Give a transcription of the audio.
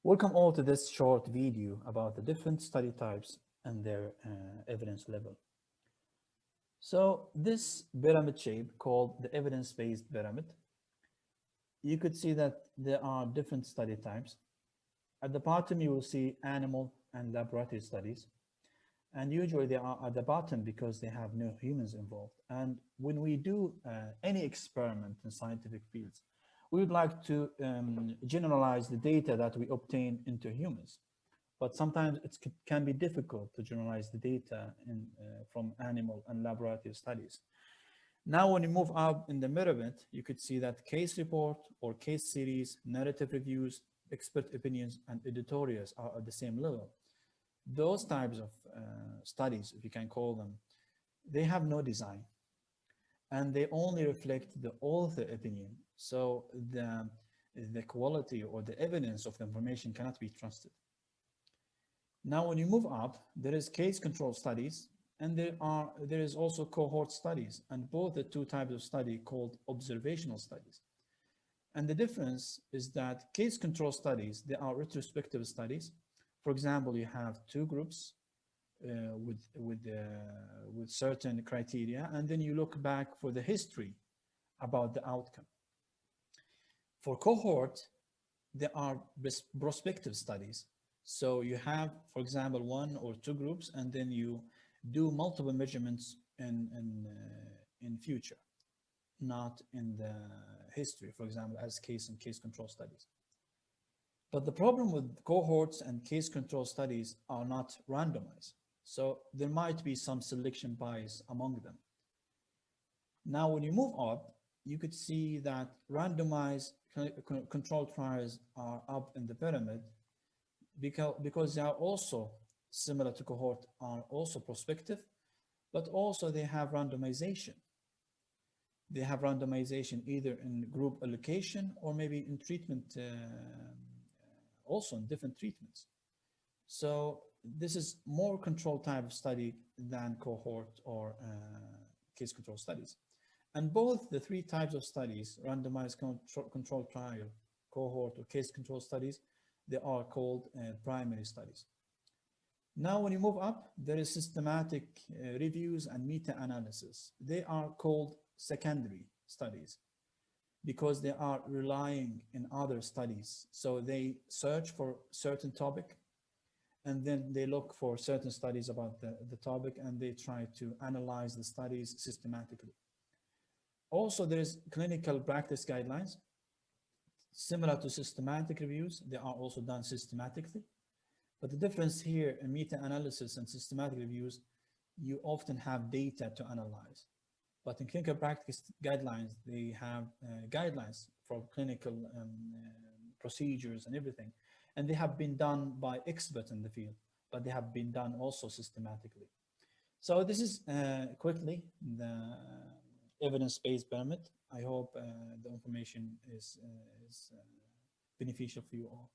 Welcome all to this short video about the different study types and their evidence level. So this pyramid shape called the evidence-based pyramid, you could see that there are different study types. At the bottom, you will see animal and laboratory studies. And usually they are at the bottom because they have no humans involved. And when we do any experiment in scientific fields, we would like to generalize the data that we obtain into humans. But sometimes it can be difficult to generalize the data from animal and laboratory studies. Now, when you move up in the pyramid, you could see that case report or case series, narrative reviews, expert opinions, and editorials are at the same level. Those types of studies, if you can call them, they have no design and they only reflect the author opinion. So the quality or the evidence of the information cannot be trusted. Now, when you move up, there is case control studies and there is also cohort studies, and both the two types of study called observational studies. And the difference is that case control studies, they are retrospective studies. For example, you have two groups with certain criteria, and then you look back for the history about the outcome. For cohort, there are prospective studies. So you have, for example, one or two groups, and then you do multiple measurements in future, not in the history, for example, as case and case control studies. But the problem with cohorts and case control studies are not randomized. So there might be some selection bias among them. Now, when you move up, you could see that randomized controlled trials are up in the pyramid because they are also similar to cohort, are also prospective, but also they have randomization. They have randomization either in group allocation or maybe in treatment, also in different treatments. So this is more controlled type of study than cohort or case control studies. And both the three types of studies, randomized controlled trial, cohort, or case control studies, they are called primary studies. Now, when you move up, there is systematic reviews and meta-analysis. They are called secondary studies because they are relying in other studies. So they search for certain topic, and then they look for certain studies about the topic, and they try to analyze the studies systematically. Also, there is clinical practice guidelines. Similar to systematic reviews, they are also done systematically. But the difference here in meta-analysis and systematic reviews, you often have data to analyze. But in clinical practice guidelines, they have guidelines for clinical procedures and everything. And they have been done by experts in the field, but they have been done also systematically. So this is quickly the evidence-based pyramid. I hope the information is beneficial for you all.